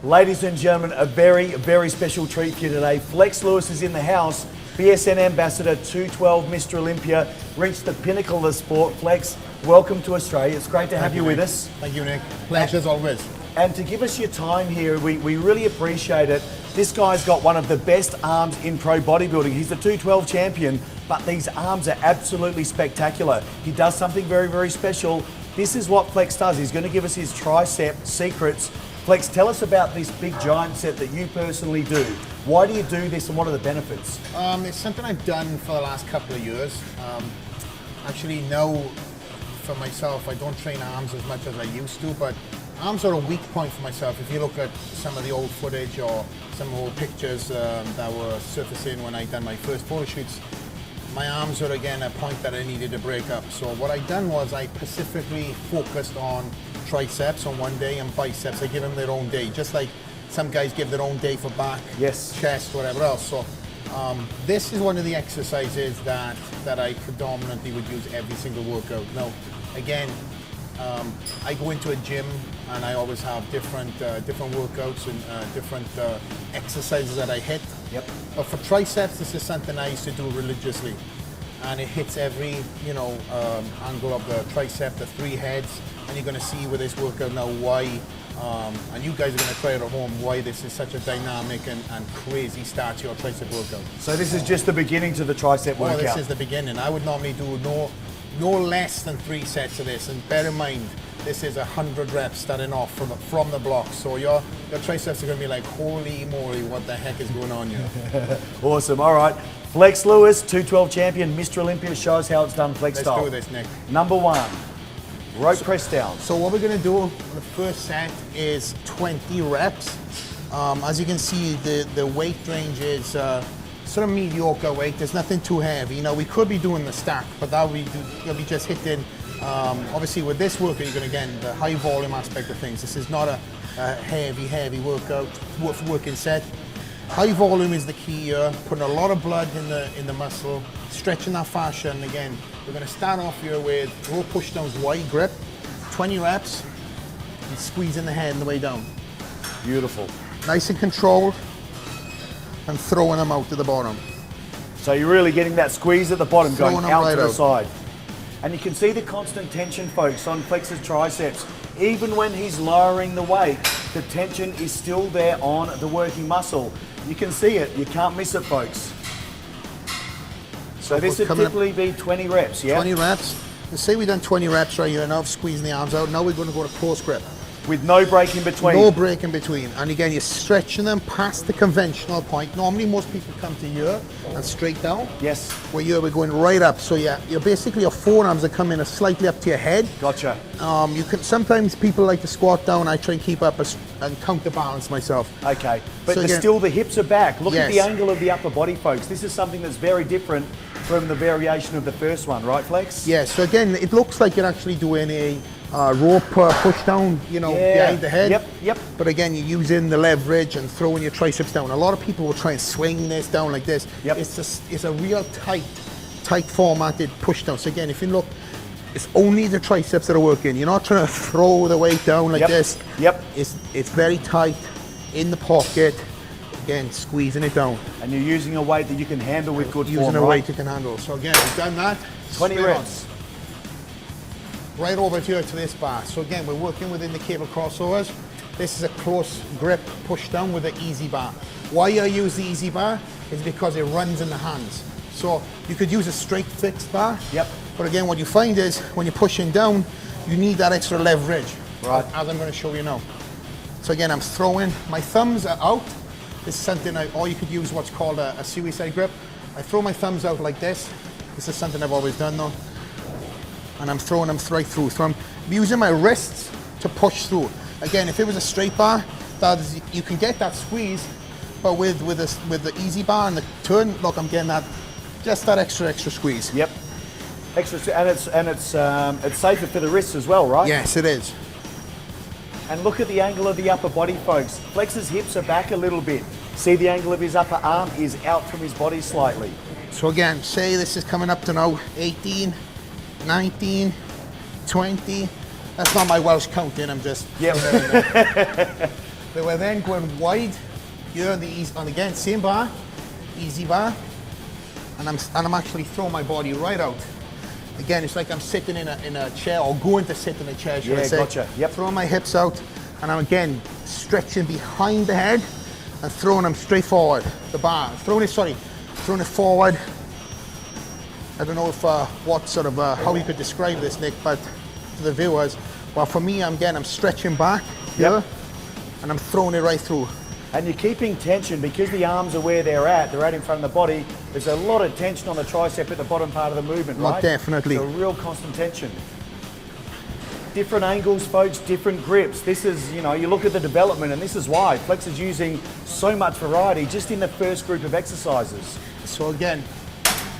Ladies and gentlemen, a very, very special treat for you today. Flex Lewis is in the house. BSN Ambassador, 212 Mr. Olympia, reached the pinnacle of the sport. Flex, welcome to Australia. It's great to have you with us. Thank you, Nick. Pleasure as always. And to give us your time here, we really appreciate it. This guy's got one of the best arms in pro bodybuilding. He's the 212 champion, but these arms are absolutely spectacular. He does something very, very special. This is what Flex does. He's going to give us his tricep secrets. Flex, tell us about this big giant set that you personally do. Why do you do this and what are the benefits? It's something I've done for the last couple of years. Actually, now for myself, I don't train arms as much as I used to, but arms are a weak point for myself. If you look at some of the old footage or some old pictures that were surfacing when I done my first photo shoots, my arms are again a point that I needed to break up. So what I done was I specifically focused on triceps on one day and biceps. I give them their own day, just like some guys give their own day for back, yes, chest, whatever else. So this is one of the exercises that I predominantly would use every single workout. Now, again, I go into a gym and I always have different workouts and different exercises that I hit. Yep. But for triceps, this is something I used to do religiously, and it hits every angle of the tricep, the three heads, and you're going to see with this workout now why, and you guys are going to try it at home, why this is such a dynamic and crazy start to your tricep workout. So this is just the beginning to the tricep workout? Oh, this is the beginning. I would normally do no less than 3 sets of this, and bear in mind, this is 100 reps starting off from the block. So your triceps are going to be like, holy moly, what the heck is going on here? Awesome. All right. Flex Lewis, 212 champion, Mr. Olympia, show us how it's done Flex style. Let's do this, Nick. Number 1, rope press down. So what we're going to do, the first set is 20 reps. As you can see, the weight range is sort of mediocre weight. There's nothing too heavy. You know, we could be doing the stack, but you'll be just hitting. Obviously, with this workout, you're going to get the high volume aspect of things. This is not a heavy workout, working set. High volume is the key here, putting a lot of blood in the muscle, stretching that fascia. And again, we're going to start off here with row push downs, wide grip, 20 reps, and squeezing the head on the way down. Beautiful. Nice and controlled, and throwing them out to the bottom. So you're really getting that squeeze at the bottom, Throwing going them out right to the out. side. And you can see the constant tension, folks, on Flex's triceps. Even when he's lowering the weight, the tension is still there on the working muscle. You can see it. You can't miss it, folks. So this would typically be 20 reps, yeah? 20 reps. Let's say we've done 20 reps right here now of squeezing the arms out. Now we're going to go to close grip. With no break in between. No break in between. And again, you're stretching them past the conventional point. Normally, most people come to here and straight down. Yes. Where here we're going right up. So you're basically, your forearms are coming slightly up to your head. Gotcha. You can sometimes people like to squat down. I try and keep up and counterbalance myself. Okay. But So again, still the hips are back. Look at yes. the angle of the upper body, folks. This is something that's very different from the variation of the first one, right, Flex? Yeah, so again, it looks like you're actually doing a rope push down, behind the head. Yep. But again, you're using the leverage and throwing your triceps down. A lot of people will try and swing this down like this. Yep. It's a real tight formatted push down. So again, if you look, it's only the triceps that are working. You're not trying to throw the weight down like this. Yep. It's very tight in the pocket. Again, squeezing it down. And you're using a weight that you can handle with good form, Using a right? weight you can handle. So again, we've done that. 20 Spin reps. on. Right over here to this bar. So again, we're working within the cable crossovers. This is a close grip push down with an easy bar. Why I use the easy bar is because it runs in the hands. So you could use a straight fixed bar. Yep. But again, what you find is when you're pushing down, you need that extra leverage. Right. As I'm going to show you now. So again, I'm throwing, my thumbs are out. This is something or you could use what's called a suicide grip. I throw my thumbs out like this. This is something I've always done though. And I'm throwing them right through. So I'm using my wrists to push through. Again, if it was a straight bar, you can get that squeeze, but with the easy bar and the turn, look, I'm getting just that extra squeeze. Yep. Extra, and it's safer for the wrists as well, right? Yes, it is. And look at the angle of the upper body, folks. Flex's hips are back a little bit. See, the angle of his upper arm is out from his body slightly. So again, say this is coming up to now 18, 19, 20. That's not my Welsh counting, I'm just... Yep. we're then going wide here on the easy, and again, same bar, easy bar, and I'm actually throwing my body right out. Again, it's like I'm sitting in a chair, or going to sit in a chair, should I say. Gotcha. Yep. Throwing my hips out, and I'm again stretching behind the head and throwing them straight forward. The bar, throwing it forward. I don't know if what sort of how you could describe this, Nick, but to the viewers, well, for me, I'm stretching back here, and I'm throwing it right through. And you're keeping tension because the arms are where they're at in front of the body. There's a lot of tension on the tricep at the bottom part of the movement, right? Definitely. It's a real constant tension. Different angles, folks, different grips. This is, you look at the development, and this is why Flex is using so much variety just in the first group of exercises. So again,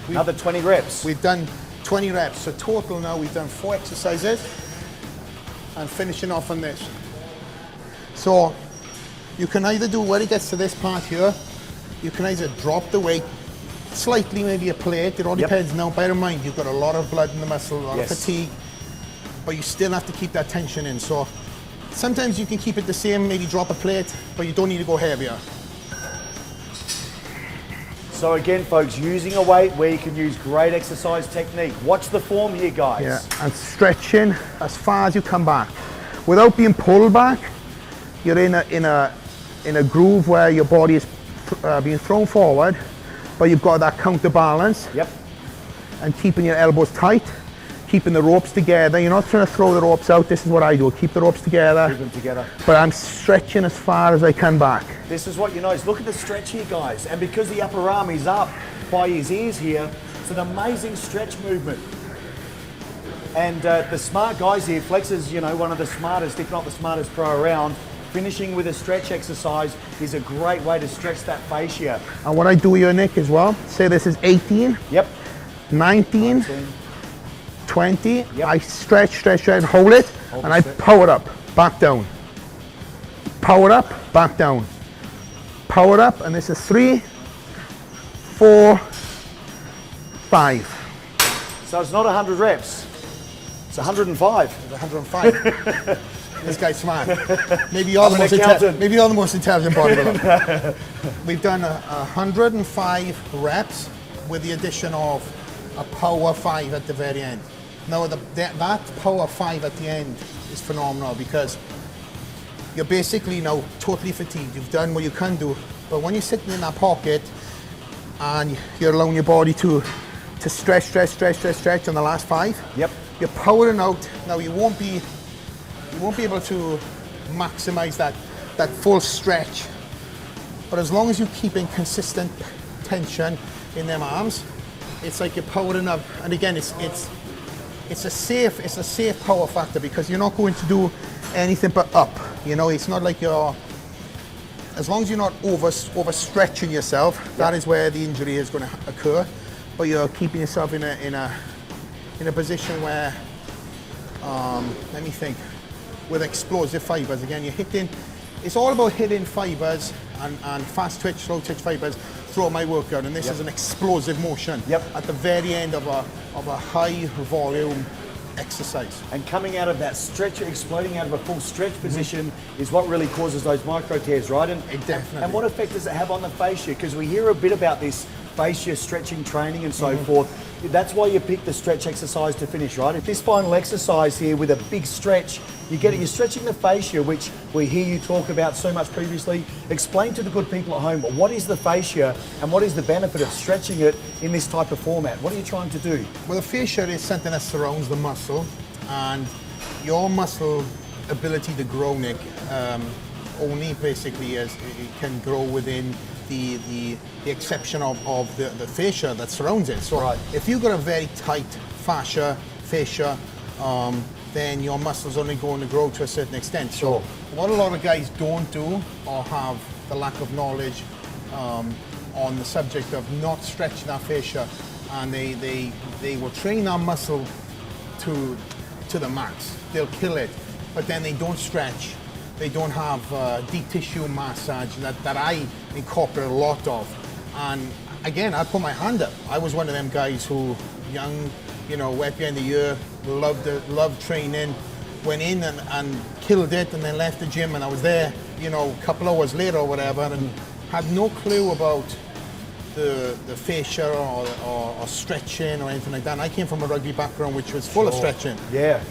another 20 reps. We've done 20 reps. So total now we've done 4 exercises and finishing off on this. So you can either do, when it gets to this part here, you can either drop the weight slightly, maybe a plate. It all depends. Now, bear in mind, you've got a lot of blood in the muscle, a lot of fatigue, but you still have to keep that tension in. So sometimes you can keep it the same, maybe drop a plate, but you don't need to go heavier. So again, folks, using a weight where you can use great exercise technique. Watch the form here, guys. Yeah, and stretching as far as you come back. Without being pulled back, you're in a groove where your body is being thrown forward, but you've got that counterbalance. Yep. And keeping your elbows tight, keeping the ropes together. You're not trying to throw the ropes out. This is what I do. Keep the ropes together. Keep them together. But I'm stretching as far as I can back. This is what you notice. Look at the stretch here, guys. And because the upper arm is up by his ears here, it's an amazing stretch movement. And the smart guys here, Flex is, one of the smartest, if not the smartest pro around. Finishing with a stretch exercise is a great way to stretch that fascia. And what I do here, Nick, as well, say this is 18, yep, 19, 20, yep. I stretch, hold it, and I power up, back down. Power up, back down. Power up, and this is 3, 4, 5. So it's not 100 reps, it's 105. It's 105. This guy's smart. Maybe you're the most intelligent bodybuilder. We've done 105 reps with the addition of a power 5 at the very end. Now that power 5 at the end is phenomenal because you're basically now totally fatigued. You've done what you can do, but when you're sitting in that pocket and you're allowing your body to stretch on the last 5, yep, you're powering out. Now you won't be able to maximize that full stretch, but as long as you're keeping consistent tension in them arms, it's like you're powering up. And again, it's a safe power factor because you're not going to do anything but up. It's not like as long as you're not overstretching yourself, yep, that is where the injury is going to occur. But you're keeping yourself in a position where, let me think, with explosive fibers. Again, you're hitting, it's all about hitting fibers and fast twitch, slow twitch fibers throughout my workout, and this is an explosive motion at the very end of a high volume exercise. And coming out of that stretch, exploding out of a full stretch position is what really causes those micro tears, right? And definitely. And what effect does it have on the fascia? Because we hear a bit about this fascia stretching training and so forth. That's why you pick the stretch exercise to finish, right? If this final exercise here with a big stretch, you're stretching the fascia, which we hear you talk about so much previously. Explain to the good people at home, what is the fascia and what is the benefit of stretching it in this type of format? What are you trying to do? Well, the fascia is something that surrounds the muscle, and your muscle ability to grow, Nick, only basically as it can grow within the exception of the fascia that surrounds it. So if you've got a very tight fascia, then your muscle's only going to grow to a certain extent. So what a lot of guys don't do, or have the lack of knowledge on the subject of not stretching that fascia, and they will train that muscle to the max. They'll kill it, but then they don't stretch. They don't have deep tissue massage that I incorporate a lot of. And again, I put my hand up. I was one of them guys who, young, wet behind the ear, loved training, went in and killed it, and then left the gym, and I was there, you know, a couple hours later or whatever, and had no clue about the fascia or stretching or anything like that. And I came from a rugby background which was full of stretching. Yeah.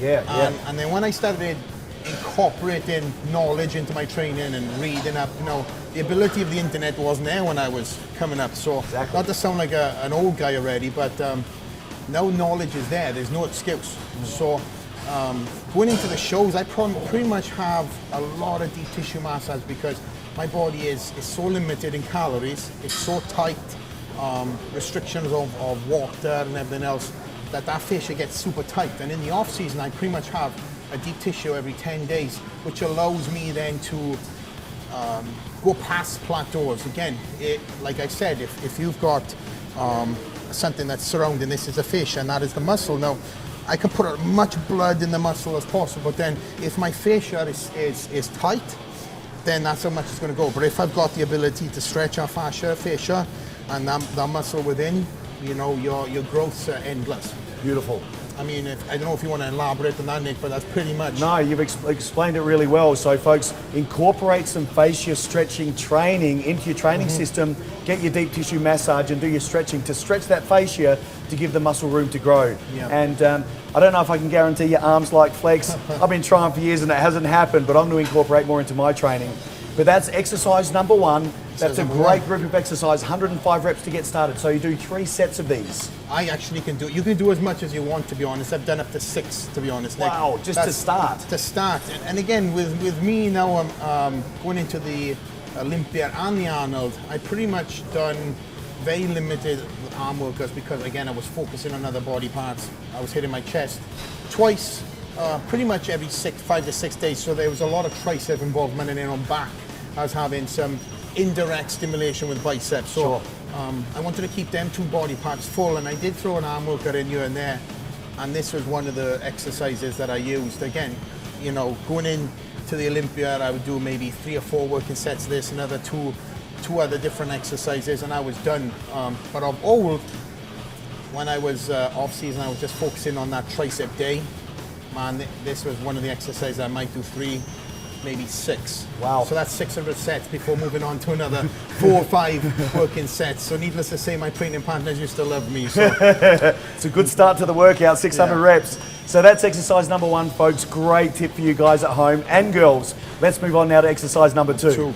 And then when I started incorporating knowledge into my training and reading up, you know, the ability of the internet wasn't there when I was coming up. So not to sound like an old guy already, but now knowledge is there. There's no excuse. So going into the shows, I pretty much have a lot of deep tissue massage because my body is so limited in calories. It's so tight, restrictions of water and everything else, that fascia gets super tight. And in the off season, I pretty much have a deep tissue every 10 days, which allows me then to go past plateaus. Again, like I said, if you've got something that's surrounding this is a fascia, and that is the muscle. Now, I can put as much blood in the muscle as possible, but then if my fascia is tight, then that's how much it's going to go. But if I've got the ability to stretch our fascia, and that muscle within, you know, your growths are endless. Beautiful. I mean, I don't know if you want to elaborate on that, Nick, but that's pretty much... No, you've explained it really well. So folks, incorporate some fascia stretching training into your training system, get your deep tissue massage and do your stretching to stretch that fascia to give the muscle room to grow. Yeah. And I don't know if I can guarantee your arms like Flex. I've been trying for years and it hasn't happened, but I'm going to incorporate more into my training. But that's exercise number one. That's a great group of exercise, 105 reps to get started. So you do 3 sets of these. I actually can do, you can do as much as you want, to be honest. I've done up to 6, to be honest, Nick. Wow, just to start. To start. And again, with me now, I'm going into the Olympia and the Arnold, I pretty much done very limited arm workouts because, again, I was focusing on other body parts. I was hitting my chest twice, pretty much every 5 to 6 days. So there was a lot of tricep involvement, and then on back, I was having some indirect stimulation with biceps. So I wanted to keep them 2 body parts full, and I did throw an arm workout in here and there. And this was one of the exercises that I used. Again, you know, going into the Olympia, I would do maybe 3 or 4 working sets of this, another two other different exercises, and I was done. But of old, when I was off season, I was just focusing on that tricep day. Man, this was one of the exercises I might do 3, maybe 6. Wow. So that's 600 sets before moving on to another 4 or 5 working sets. So needless to say, my training partners used to love me. So. It's a good start to the workout, 600 reps. So that's exercise number 1, folks. Great tip for you guys at home and girls. Let's move on now to exercise number 2.